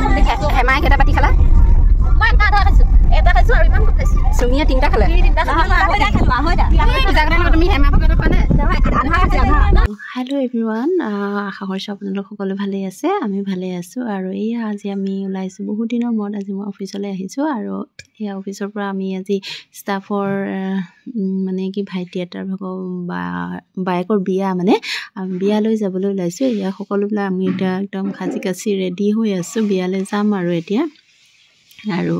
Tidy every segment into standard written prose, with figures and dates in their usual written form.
খুব দেখে হেমাই কেইটা পাতি খালা মই এটা খাইছো আৰু ইমান খুব খাইছো চুমিয়ে তিনিটা খালে তুমি হেমা পকেটত পানে হেল্ল' এভৰিৱান আশা কৰিছোঁ আপোনালোক সকলো ভালেই আছে আমি ভালেই আছোঁ আৰু এয়া আজি আমি ওলাইছোঁ বহুত দিনৰ মূৰত আজি মই অফিচলৈ আহিছোঁ আৰু এয়া অফিচৰ পৰা আমি আজি ষ্টাফৰ মানে কি ভাইটি এটাৰ বায়েকৰ বিয়া মানে বিয়ালৈ যাবলৈ ওলাইছোঁ এয়া সকলোবিলাক আমি এতিয়া একদম সাজি কাচি ৰেডি হৈ আছোঁ বিয়ালৈ যাম আৰু এতিয়া আৰু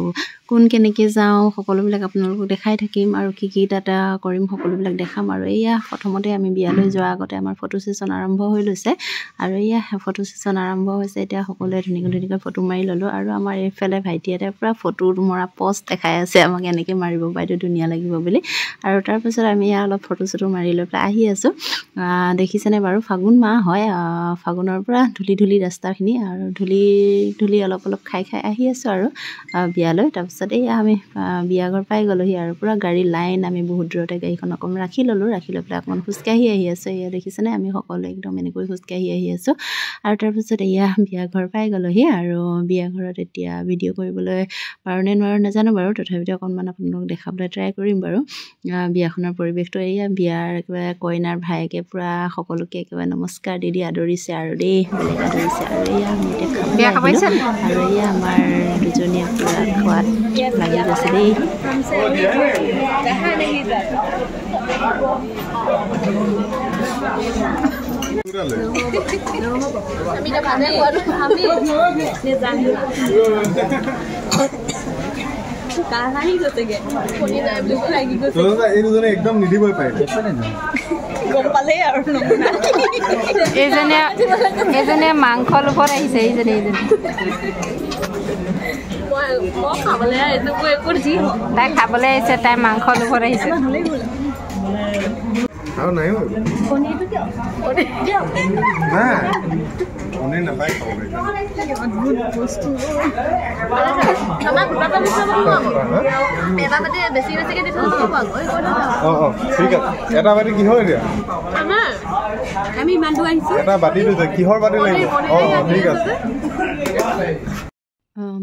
কোন কেনেকৈ যাওঁ সকলোবিলাক আপোনালোকক দেখাই থাকিম আৰু কি তাত কৰিম সকলোবিলাক দেখাম আৰু এয়া প্ৰথমতে আমি বিয়ালৈ যোৱাৰ আগতে আমাৰ ফটো ছেশ্যন আৰম্ভ হৈ লৈছে আৰু এয়া ফটো ছেশ্যন আৰম্ভ হৈছে এতিয়া সকলোৱে ধুনীয়াকৈ ফটো মাৰি ল'লোঁ আৰু আমাৰ এইফালে ভাইটি এটাই পূৰা ফটো মৰা পষ্ট দেখাই আছে আমাক এনেকৈ মাৰিব বাইদেউ ধুনীয়া লাগিব বুলি আৰু তাৰপিছত আমি অলপ ফটো চটো মাৰি লৈ পেলাই আহি আছোঁ দেখিছেনে বাৰু ফাগুন মাহ হয় ফাগুনৰ পৰা ধূলি ৰাস্তাখিনি আৰু ধূলি অলপ খাই আহি আছোঁ আৰু বিয়ালৈ তাৰপিছত এই আমি বিয়াঘৰ পাই গ'লোহি আৰু পূৰা গাড়ী লাইন আমি বহুত দূৰতে গাড়ীখন অকণমান ৰাখি ল'লোঁ ৰাখি লৈ পেলাই অকণমান খোজকাঢ়ি আহি আছোঁ এয়া দেখিছেনে আমি সকলোৱে একদম এনেকৈ খোজকাঢ়ি আহি আছোঁ আৰু তাৰপিছত এয়া বিয়াঘৰ পাই গ'লোহি আৰু বিয়াঘৰত এতিয়া ভিডিঅ' কৰিবলৈ পাৰোঁ নে নোৱাৰোঁ নাজানো বাৰু তথাপিতো অকণমান আপোনালোকক দেখাবলৈ ট্ৰাই কৰিম বাৰু বিয়াখনৰ পৰিৱেশটো এয়া বিয়াৰ একেবাৰে কইনাৰ ভায়েকে পূৰা সকলোকে একেবাৰে নমস্কাৰ দি আদৰিছে আৰু দেই বেলেগ আদৰিছে আৰু এয়া আমি এতিয়া আৰু এয়া আমাৰ দুজনীয়ে পূৰা খোৱাত লাগি গৈছে দেই একদম নিদিবই পাৰে এইজনে মাংস লোভত আহিছে এইজনে তাই খাবলৈ আহিছে তাই মাংস লোভত আহিছে আৰু নাই পনীৰ নাপায় ঠিক আছে এটা বাতি কিহৰ এতিয়া এটা বাতি কিহৰ বাতি লাগিব ঠিক আছে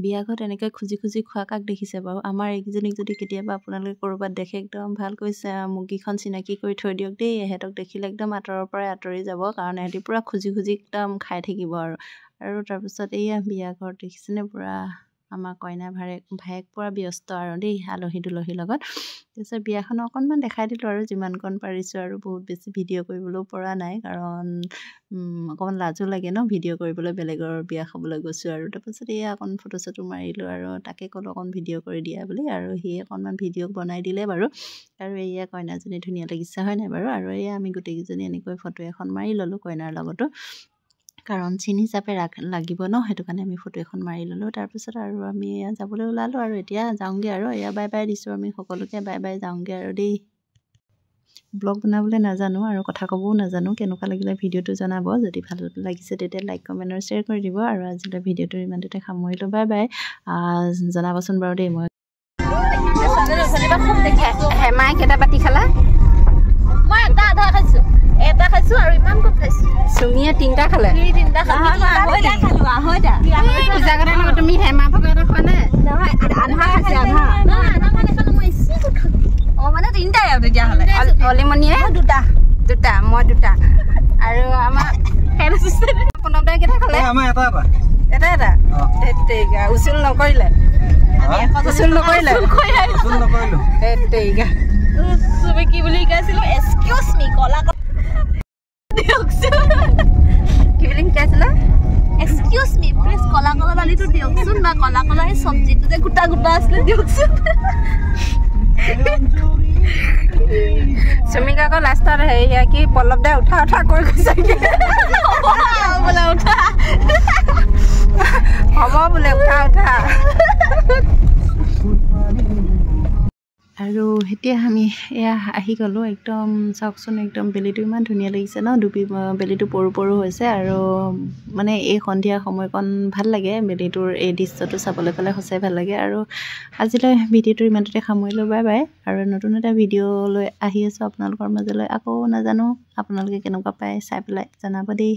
বিয়াঘৰত এনেকৈ খুজি খোৱা কাক দেখিছে বাৰু আমাৰ এইকেইজনীক যদি কেতিয়াবা আপোনালোকে ক'ৰবাত দেখে একদম ভালকৈ মুখকেইখন চিনাকি কৰি থৈ দিয়ক দেই এহেঁতক দেখিলে একদম আঁতৰৰ পৰাই আঁতৰি যাব কাৰণ এহেঁতি পূৰা খুজি একদম খাই থাকিব আৰু তাৰপিছত এইয়া বিয়াঘৰত দেখিছেনে পূৰা আমাৰ কইনা ভায়েক পূৰা ব্যস্ত আৰু দেই আলহী দুলহীৰ লগত তাৰপিছত বিয়াখন অকণমান দেখাই দিলোঁ আৰু যিমানকণ পাৰিছোঁ আৰু বহুত বেছি ভিডিঅ' কৰিবলৈও পৰা নাই কাৰণ অকণমান লাজো লাগে ন ভিডিঅ' কৰিবলৈ বেলেগৰ বিয়া খাবলৈ গৈছোঁ আৰু তাৰপিছত এয়া অকণ ফটো চটো মাৰিলোঁ আৰু তাকে ক'লোঁ অকণ ভিডিঅ' কৰি দিয়া বুলি আৰু সি অকণমান ভিডিঅ' বনাই দিলে বাৰু আৰু এয়া কইনাজনী ধুনীয়া লাগিছে হয় নাই বাৰু আৰু এয়া আমি গোটেইকেইজনী এনেকৈ ফটো এখন মাৰি ল'লোঁ কইনাৰ লগতো কাৰণ চিন হিচাপে লাগিব ন সেইটো কাৰণে আমি ফটো এখন মাৰি ল'লোঁ তাৰপিছত আৰু আমি যাবলৈ ওলালোঁ আৰু এতিয়া যাওঁগৈ আৰু এয়া বাই বাই দিছোঁ আমি সকলোকে বাই বাই যাওঁগৈ আৰু দেই ব্লগ বনাবলৈ নাজানো আৰু কথা ক'বও নাজানো কেনেকুৱা লাগিলে ভিডিঅ'টো জনাব যদি ভাল লাগিছে তেতিয়া লাইক কমেণ্ট আৰু শ্বেয়াৰ কৰি দিব আৰু আজিলৈ ভিডিঅ'টো ইমানতে সামৰিলোঁ বাই বাই জনাবচোন বাৰু দেই মই হেমাই কেইটা পাতি খালা মই এটা খাইছো আৰু ইমান খুব খাইছো চুমিয়ে তিনিটা খালে তুমি হেমা পকেটত খোৱা নে মানে তিনিটাই আৰু তেতিয়াহ'লে অলিমণিয়ে দুটা মই দুটা আৰু আমাৰ পোন্ধৰটাই কেইটা খালে এটা উচুল নকৰিলে তুমি কি বুলি শিকাইছিলো এক্সকিউজ মি কলা কি বুলি শিকাইছিলা এক্সকিউজ মি প্লিজ কলা দালিটো দিয়কচোন বা কলা সেই চব্জিটো যে গোটা আছিলে দিয়কচোন চুমিক আকৌ লাষ্টত হেৰিয়া কি পল্লৱ দাই উঠা কৰি গৈছে হ'ব বোলে উঠা আৰু এতিয়া আমি এয়া আহি গ'লোঁ একদম চাওকচোন একদম বেলিটো ইমান ধুনীয়া লাগিছে ন বেলিটো পৰু হৈছে আৰু মানে এই সন্ধিয়া সময়কণ ভাল লাগে বেলিটোৰ এই দৃশ্যটো চাবলৈ পালে সঁচাই ভাল লাগে আৰু আজিলৈ ভিডিঅ'টো ইমানতে সামৰিলোঁ বাই বাই আৰু নতুন এটা ভিডিঅ' লৈ আহি আছোঁ আপোনালোকৰ মাজলৈ আকৌ নাজানো আপোনালোকে কেনেকুৱা পায় চাই পেলাই জনাব দেই।